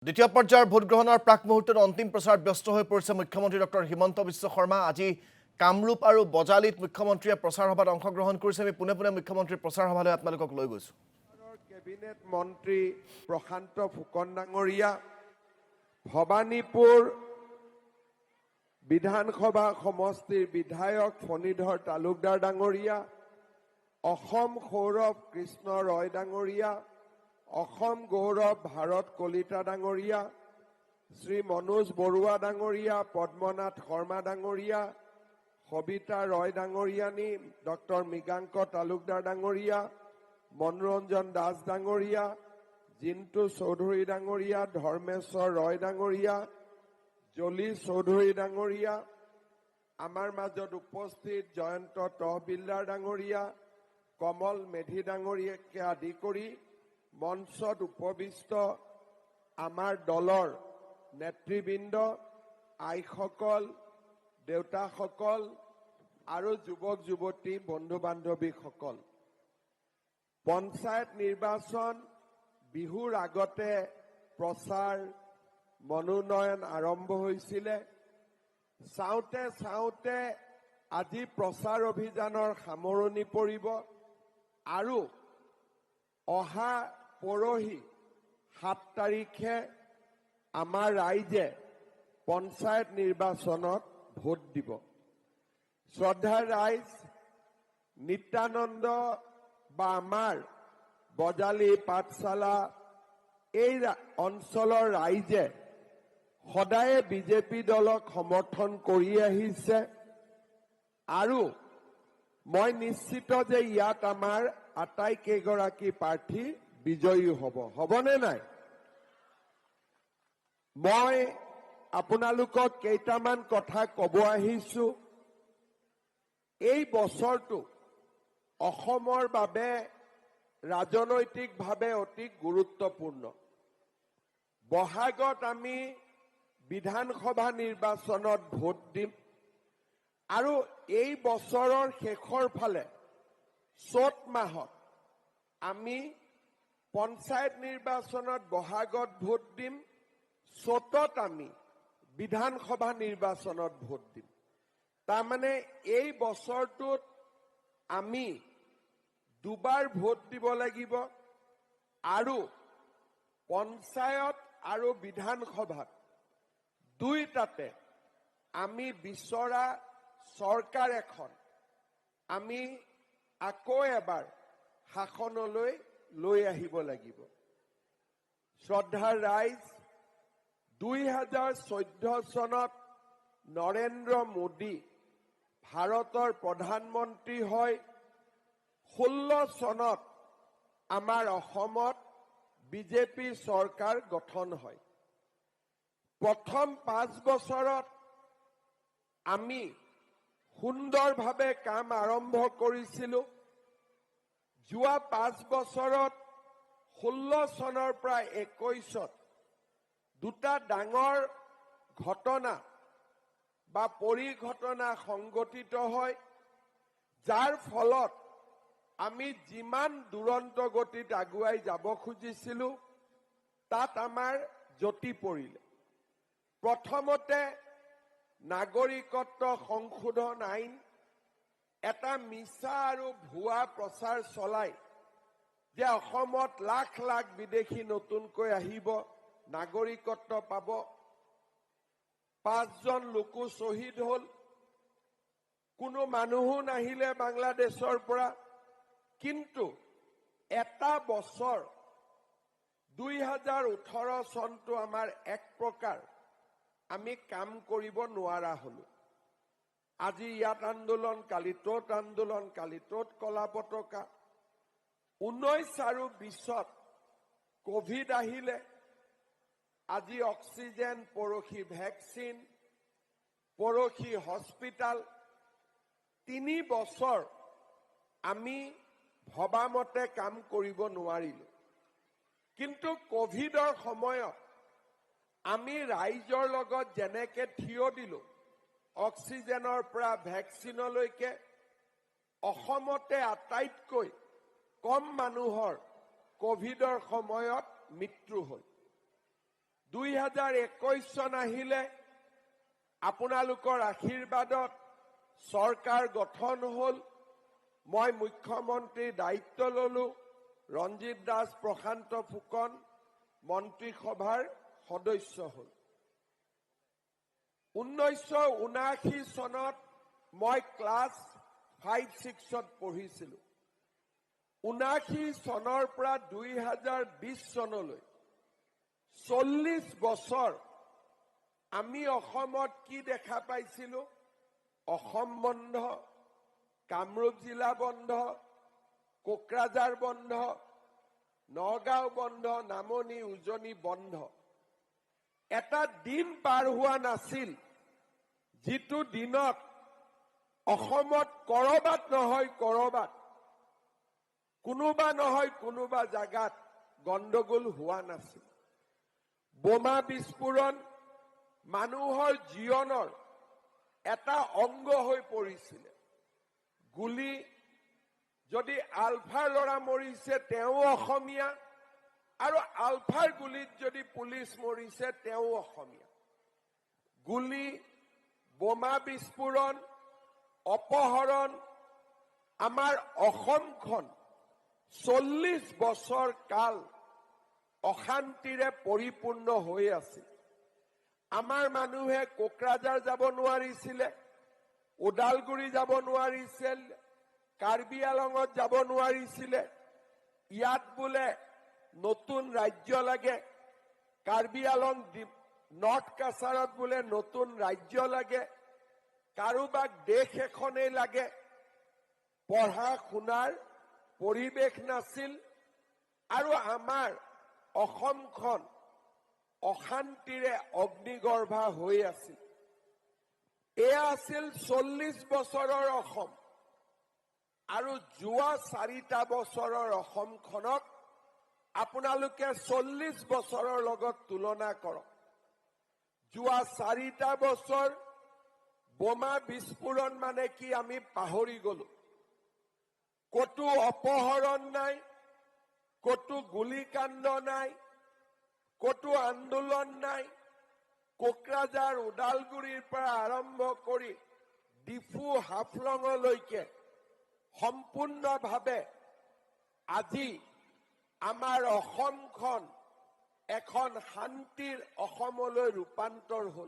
দ্বিতীয় পৰ্যায়ৰ ভোট গ্ৰহণৰ প্ৰাক মুহূৰ্তত অন্তিম প্ৰচাৰত ব্যস্ত হৈ পৰিছে মুখ্যমন্ত্ৰী ডক্টৰ হিমন্ত বিশ্ব শৰ্মা। আজি কামৰূপ আৰু বজালিত মুখ্যমন্ত্ৰীয়ে প্ৰচাৰ সভাত অংশগ্ৰহণ কৰিছে। আমি পোনে পোনে মুখ্যমন্ত্ৰীৰ প্ৰচাৰ সভালৈ আপোনালোকক লৈ গৈছো। কেবিনেট মন্ত্ৰী প্ৰশান্ত ফুকন ডাঙৰীয়া, ভবানীপুৰ বিধানসভা সমষ্টিৰ বিধায়ক ফণীধৰ তালুকদাৰ ডাঙৰীয়া, অসম সৌৰভ কৃষ্ণ ৰয় ডাঙৰীয়া, অসম গৌৰৱ ভাৰত কলিতা ডাঙৰীয়া, শ্ৰী মনোজ বৰুৱা ডাঙৰীয়া, পদ্মনাথ শৰ্মা ডাঙৰীয়া, সবিতা ৰয় ডাঙৰীয়ানী, ডক্টৰ মৃগাংক তালুকদাৰ ডাঙৰীয়া, মনোৰঞ্জন দাস ডাঙৰীয়া, জিন্তু চৌধুৰী ডাঙৰীয়া, ধৰ্মেশ্বৰ ৰয় ডাঙৰীয়া, জলি চৌধুৰী ডাঙৰীয়া, আমাৰ মাজত উপস্থিত জয়ন্ত তহবিলদাৰ ডাঙৰীয়া, কমল মেধি ডাঙৰীয়াকে আদি কৰি মঞ্চত উপবিষ্ট আমাৰ দলৰ নেতৃবৃন্দ, আইসকল, দেউতাসকল আৰু যুৱক যুৱতী বন্ধু বান্ধৱীসকল, পঞ্চায়ত নিৰ্বাচন বিহুৰ আগতে প্ৰচাৰ মনোনয়ন আৰম্ভ হৈছিলে। চাওঁতে চাওঁতে আজি প্ৰচাৰ অভিযানৰ সামৰণি পৰিব আৰু অহা পৰহি 7 তাৰিখে আমাৰ ৰাইজে পঞ্চায়ত নিৰ্বাচনত ভোট দিব। শ্ৰদ্ধাৰ ৰাইজ, নিত্যানন্দ বা আমাৰ বজালী পাঠশালা এই অঞ্চলৰ ৰাইজে সদায়ে বিজেপি দলক সমৰ্থন কৰি আহিছে আৰু মই নিশ্চিত যে ইয়াত আমাৰ আটাইকেইগৰাকী প্ৰাৰ্থী বিজয়ী হ'বনে নাই? মই আপোনালোকক কেইটামান কথা ক'ব আহিছো। এই বছৰটো অসমৰ বাবে ৰাজনৈতিকভাৱে অতি গুৰুত্বপূৰ্ণ। বহাগত আমি বিধানসভা নিৰ্বাচনত ভোট দিম আৰু এই বছৰৰ শেষৰ ফালে চ'ত মাহত আমি পঞ্চায়ত নিৰ্বাচনত বহাগত ভোট দিম, চ'তত আমি বিধানসভা নিৰ্বাচনত ভোট দিম। তাৰমানে এই বছৰটোত আমি দুবাৰ ভোট দিব লাগিব আৰু পঞ্চায়ত আৰু বিধানসভাত দুইটাতে আমি বিচৰা চৰকাৰ এখন আমি আকৌ এবাৰ শাসনলৈ লৈ আহিব লাগিব। শ্ৰদ্ধাৰ ৰাইজ, 2014 চনত নৰেন্দ্ৰ মোদী ভাৰতৰ প্ৰধানমন্ত্ৰী হয়, 16 চনত আমাৰ অসমত বিজেপি চৰকাৰ গঠন হয়। প্ৰথম 5 বছৰত আমি সুন্দৰভাৱে কাম আৰম্ভ কৰিছিলো। যোৱা 5 বছৰত 16 চনৰ পৰা 21ত দুটা ডাঙৰ ঘটনা বা পৰিঘটনা সংঘটিত হয়, যাৰ ফলত আমি যিমান দুৰন্ত গতিত আগুৱাই যাব খুজিছিলো তাত আমাৰ জটি পৰিলে। প্ৰথমতে নাগৰিকত্ব সংশোধন আইন, এটা মিছা আৰু ভুৱা প্ৰচাৰ চলাই যে অসমত লাখ লাখ বিদেশী নতুনকৈ আহিব, নাগৰিকত্ব পাব। 5 জন লোকো শ্বহীদ হ'ল, কোনো মানুহো নাহিলে বাংলাদেশৰ পৰা। কিন্তু এটা বছৰ 2018 চনটো আমাৰ এক প্ৰকাৰ আমি কাম কৰিব নোৱাৰা হলো। আজি ইয়াত আন্দোলন, কালি তত আন্দোলন, কালি তত কলা পতাকা। 19 আৰু 20ত কোভিড আহিলে, আজি অক্সিজেন, পৰহি ভেকচিন, পৰহি হস্পিটাল। 3 বছৰ আমি ভবামতে কাম কৰিব নোৱাৰিলো। কিন্তু কোভিডৰ সময়ত আমি ৰাইজৰ লগত যেনেকে থিয় দিলো, অক্সিজেনৰ পৰা ভেকচিনলৈকে অসমতে আটাইতকৈ কম মানুহৰ কোভিডৰ সময়ত মৃত্যু হ'ল। 2021 চন আহিলে আপোনালোকৰ আশীৰ্বাদত চৰকাৰ গঠন হ'ল। মই মুখ্যমন্ত্ৰীৰ দায়িত্ব ললো। ৰঞ্জিত দাস প্ৰশান্ত ফুকন মন্ত্ৰীসভাৰ সদস্য হ'ল। 1979 চনত মই ক্লাছ 5-6ত পঢ়িছিলো। 79 চনৰ পৰা 2020 চনলৈ 40 বছৰ আমি অসমত কি দেখা পাইছিলো? অসম বন্ধ, কামৰূপ জিলা বন্ধ, কোকৰাঝাৰ বন্ধ, নগাঁও বন্ধ, নামনি উজনি বন্ধ। এটা দিন পাৰ হোৱা নাছিল যিটো দিনত অসমত কৰবাত নহয় কৰবাত, কোনোবা নহয় কোনোবা জাগাত গণ্ডগোল হোৱা নাছিল। বোমা বিস্ফোৰণ মানুহৰ জীৱনৰ এটা অংগ হৈ পৰিছিলে। গুলি যদি আলফাৰ ল'ৰা মৰিছে তেওঁ অসমীয়া, আৰু আলফাৰ গুলিত যদি পুলিচ মৰিছে তেওঁ অসমীয়া। গুলি, বোমা বিস্ফোৰণ, অপহৰণ, আমাৰ অসমখন 40 বছৰ কাল অশান্তিৰে পৰিপূৰ্ণ হৈ আছিল। আমাৰ মানুহে কোকৰাঝাৰ যাব নোৱাৰিছিলে, ওদালগুৰি যাব নোৱাৰিছিল, কাৰ্বি আলঙত যাব নোৱাৰিছিলে। ইয়াত বোলে নতুন ৰাজ্য লাগে, কাৰ্বি আলং নৰ্থ কাছাৰত বোলে নতুন ৰাজ্য লাগে, কাৰোবাক দেশ এখনেই লাগে। পঢ়া শুনাৰ পৰিৱেশ নাছিল, আৰু আমাৰ অসমখন অশান্তিৰে অগ্নিগৰ্ভা হৈ আছিল। এয়া আছিল 40 বছৰৰ অসম। আৰু যোৱা 4টা বছৰৰ অসমখনক আপোনালোকে 40 বছৰৰ লগত তুলনা কৰক। যোৱা 4টা বছৰ বোমা বিস্ফোৰণ মানে কি আমি পাহৰি গলো। কতো অপহৰণ নাই, কতো গুলিকাণ্ড নাই, কতো আন্দোলন নাই। কোকৰাঝাৰ, ওদালগুৰিৰ পৰা আৰম্ভ কৰি ডিফু, হাফলঙলৈকে সম্পূৰ্ণভাৱে আজি আমাৰ অসমখন এখন শান্তিৰ অসমলৈ ৰূপান্তৰ হ'ল।